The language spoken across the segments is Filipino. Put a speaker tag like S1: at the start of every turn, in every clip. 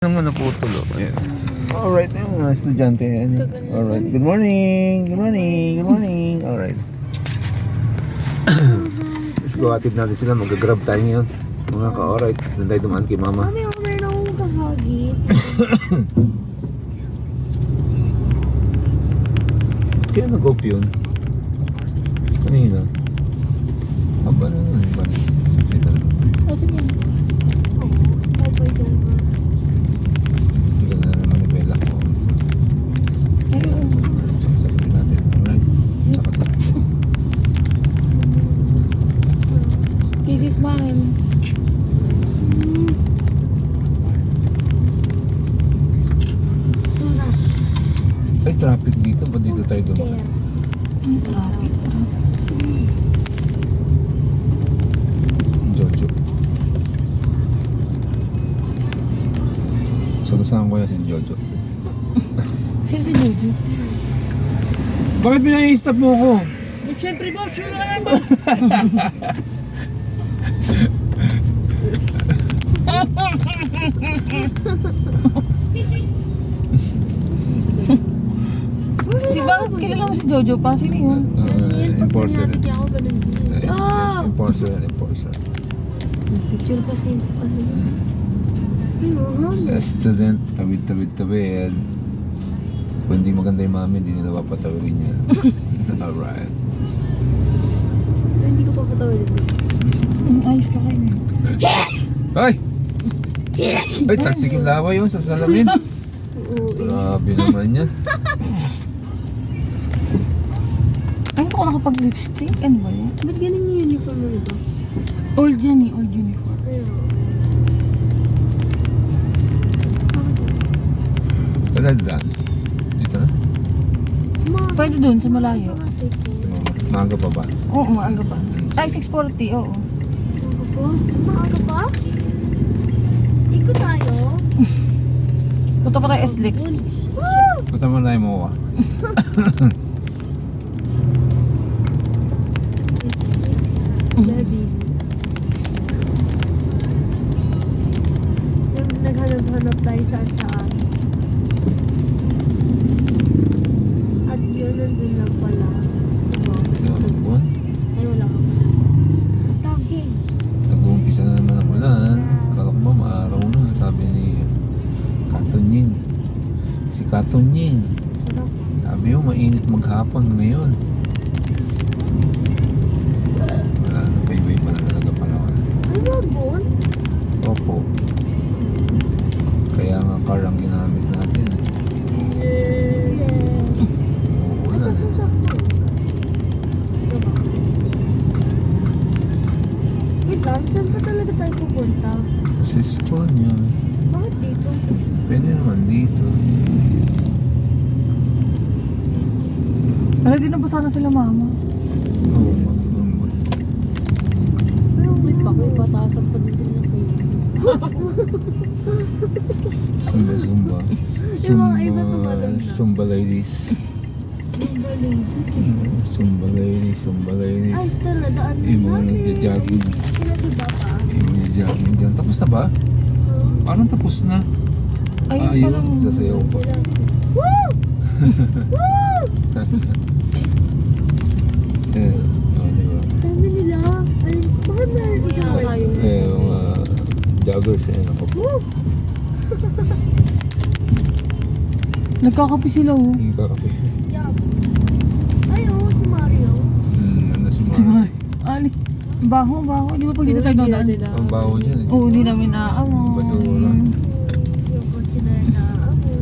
S1: Naman naputulo. Ayan. Alright, yung mga estudyante. Ano? Alright, good morning. Good morning. Good morning. Alright. Let's go, atid natin sila. Mag-grab tayo ngayon. Mga ka-alright. Doon tayo dumaan kay mama.
S2: Mami, ako meron akong kahagis.
S1: Kaya nag-off yun. Kanina. Aba na nun. Ito na.
S2: Oh, sige. Oo, okay dyan nga.
S1: Ito na naman ni Bella ko. Saksakin natin. Alright. Saka tayo.
S2: This is mine.
S1: Ay, traffic dito. Ba't dito tayo dumaan?
S2: Traffic.
S1: Jojo. Sagasaan ko yan si Jojo.
S2: Sino si Jojo?
S1: Bakit pinai-stop mo ko?
S2: Siyempre boss, sure na ba? Bakit kilala mo si Jojo pa? Sino yun?
S1: Enforcer.
S3: Ako ganun din.
S1: Enforcer.
S3: Picture kasi ano.
S1: Student, tawid-tawid. Kung hindi maganda yung mami, hindi nila papatawirin niya. Alright.
S3: Hindi ko pa patawid.
S2: Ayos ka kayo.
S1: Ay! Ay, taksik yung lawa yun sa salamin.
S3: Oo.
S1: Grabe naman yan.
S2: Ay, hindi ko nakapag-lipstick. Ano ba yan?
S3: Ba't ganun yung uniform mo ito?
S2: Old yan eh, old uniform.
S3: Ayun.
S1: Taladaan. Dito na?
S2: Pwede dun, sa malayo.
S1: Maaga pa ba?
S2: Oo, maaga pa. Ay, 6:40, oo.
S3: Maaga pa? Ikot tayo?
S2: Punta pa tayo SLEX.
S1: Punta mo na yung MOA.
S3: Gabi. Naghanap-hanap tayo saan. At yun, nandun lang pala.
S1: Buwan.
S3: Ay, wala ka. Taging.
S1: Nag-uumpisa na naman ang ulan. Kala ko ba maaraw na, sabi ni Katonying. Si Katonying.
S3: Sarap.
S1: Sabi mo, mainit maghapon ngayon. Wala na, baybay pa na talaga palawan.
S3: Ay, mabon?
S1: Opo. Kaya nga car ang ginamit natin. Uulan eh.
S3: Sakto. Diba? Wait lang, saan pa talaga tayo pupunta?
S1: Kasi school niya.
S3: Bakit dito?
S1: Pwede naman dito.
S2: Ready na ba sana sila mama?
S1: Oo, mag-umbot.
S3: Pero wait pa, may batasan pa din sila kayo.
S1: Zumba.
S3: Yung mga iba tumalon na.
S1: Zumba ladies. Zumba ladies.
S3: Ay, tala, daan na
S1: Yung mga
S3: natin.
S1: nagja-jogging.
S3: Sila diba pa?
S1: Yung mga nagja-jogging dyan. Tapos na ba? Parang tapos na.
S2: Ayun pa
S1: Ayun,
S2: lang.
S1: sasayaw pa.
S3: Woo! Woo!
S1: Eh, diba?
S3: Dami nila. Ay, bakit meron dito tayo?
S1: Eh, mga joggers eh. Ako po.
S3: Woo!
S2: Nagkakape sila oh.
S1: Yung kakape.
S3: Yup. Ay, oo, si Mario.
S1: Ano si
S2: Si
S1: Mara?
S2: Mari. Ali. Baho. Di ba pag dito tayo doon?
S1: Ang baho dyan eh.
S2: Oo, hindi namin naaamoy.
S1: Basura.
S3: Yung kotse na yun na amoy.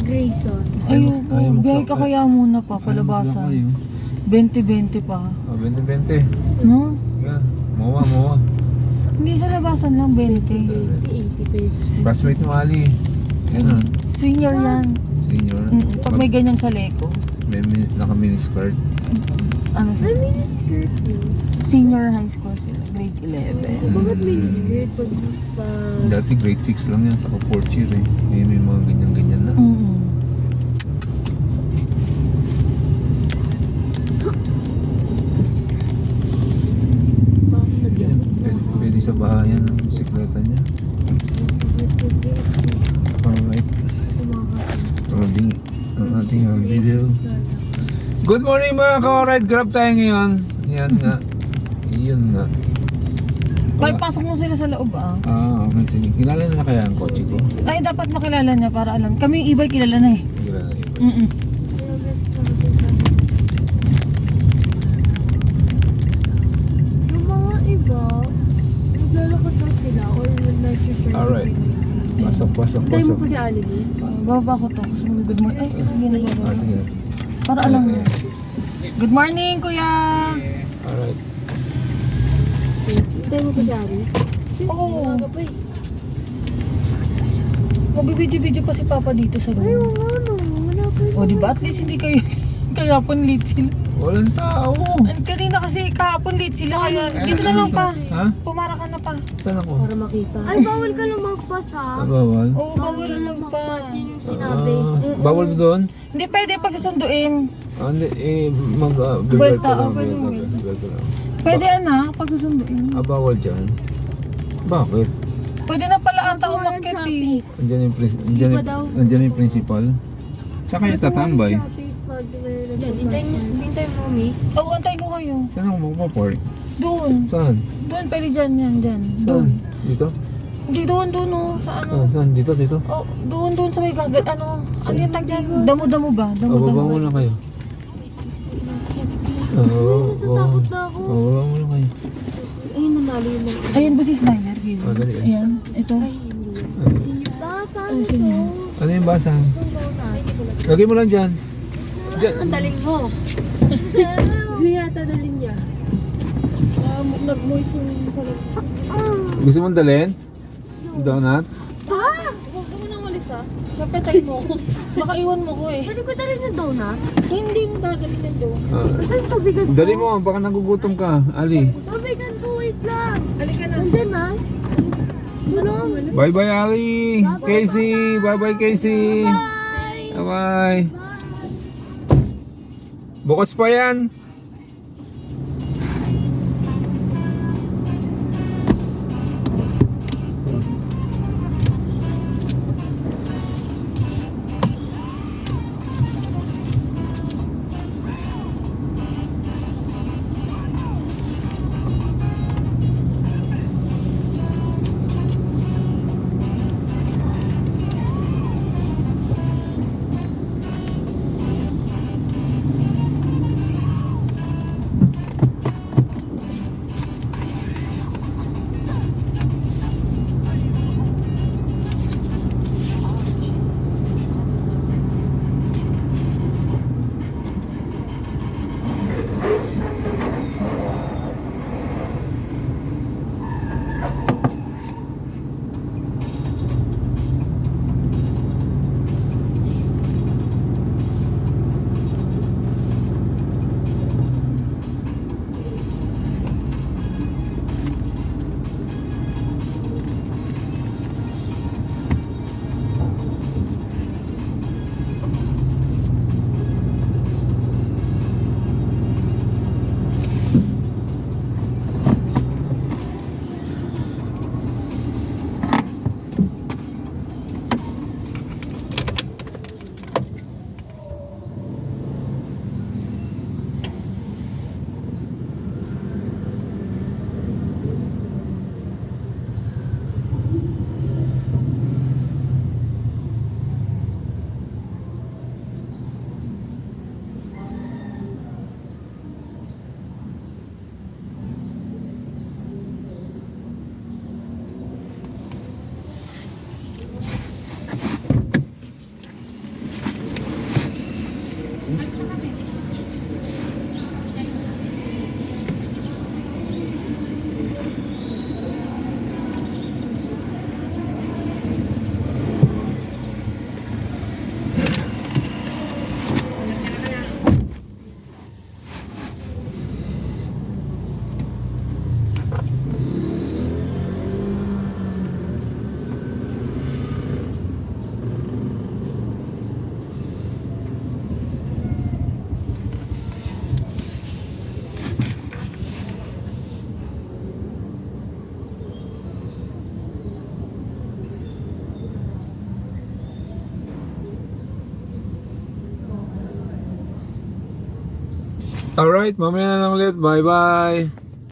S3: Grayson.
S2: Ayun po.
S1: Ayaw
S2: Biyahe ka
S1: magsakay.
S2: kaya muna pa, palabasan. 20-20 pa.
S1: 20-20.
S2: No?
S1: Yan. Mowa.
S2: Hindi sa labasan lang, 20.
S3: 80 pesos.
S1: Classmate mo, Ali. Yan ah.
S2: Senior yan.
S1: Senior.
S2: Pag may ganyang chaleco.
S1: May naka-miniskirt.
S2: Ano
S3: Ay,
S2: sila?
S3: miniskirt yun.
S2: Senior high school sila, grade 11.
S3: Bakit miniskirt pag
S1: Dati grade 6 lang yan, saka 4th year eh. Ngayon may mga ganyan-ganyan na.
S2: Mm.
S1: sa bahayan ng bisikleta niya. Alright. Rolling ang ating video. Good morning mga ka-alright. Grab tayo ngayon. Yan nga. Yun nga.
S2: May pasok mo sila sa loob ah.
S1: Okay. Sige. Kilala na kaya ang kotse ko?
S2: Ay, dapat makilala niya para alam. Kami yung e-bike kilala na eh.
S1: Kilala na iba.
S3: Yung mga iba, naglalakad lang sila or nag-share.
S1: Alright. Pasok.
S3: Tayo mo pa si Alibi.
S2: Bababa ko to. Kasi good morning. Ay, hindi na bababa.
S1: Sige.
S2: Para alam mo. Good morning, kuya!
S1: Alright.
S3: Tayo mo pa si Alibi.
S2: Oo.
S3: Umaga pa eh.
S2: Magbibidyo-video pa si Papa dito sa
S3: Ay,
S2: room.
S3: ano, wala pa.
S2: O, diba? At least hindi kayo kaya late sila.
S1: Walang tao.
S2: Kanina kasi kahapon late sila kaya dito na lang pa.
S1: Ha?
S2: Pumara ka na pa.
S1: Saan ako?
S3: Para makita. Ay, bawal ka lang magpas ha.
S1: Bawal?
S2: Oo, bawal lang pa.
S3: Yun yung sinabi.
S1: Bawal doon?
S2: Hindi pwede pagsasunduin.
S1: Hindi, mag-belt
S2: Buwelta,
S1: lang.
S2: pwede mo.
S1: Belt lang.
S2: Pwede pagsasunduin.
S1: Bawal dyan. Bakit?
S2: Pwede na pala ata umakyat eh.
S1: Andiyan yung principal. Tsaka yung tatambay.
S3: Hintay mo, Mi.
S2: Oo, antayin ko kayo.
S1: Saan ako magpa-park?
S2: Doon.
S1: Saan?
S2: Doon, pwede dyan, yan, dyan.
S1: Saan?
S2: Doon.
S1: Dito?
S2: Hindi doon, oh. Sa ano.
S1: Saan? Dito?
S2: Oh, doon sa may gagat. Ano yung tag dyan? Damo-damo ba?
S1: Baba
S2: Damo-damo ba?
S1: muna kayo.
S3: Natatakot na ako.
S1: Baba muna kayo.
S3: Ayun, nanalo yun lang.
S2: Ayun ba si Snyder? Gizo?
S1: Dali.
S2: Ayan, ito.
S3: Paano to?
S1: Ano yung basa? Lagay mo lang dyan. Dyan.
S3: Ang daling mo. Hindi yata dalhin niya. Nag-moist yung sarap.
S1: Gusto mong dalhin? Donut?
S2: Huwag mo nang walis ah. Kapetay mo ko. Baka iwan mo ko eh.
S3: Pwede ko dalhin yung donut?
S2: Hindi mo dadalhin yung doon.
S3: Saan pabigan ko?
S1: Dali mo, baka nagugutom ka. Ali.
S3: Pabigan ko, wait lang.
S2: Halika na.
S3: Nandyan na. Ano?
S1: Bye-bye, Ali. Casey. Bye-bye, Casey.
S3: Bye!
S1: Bye-bye. Bukas pa yan. Alright, mamaya na lang ulit. Bye-bye.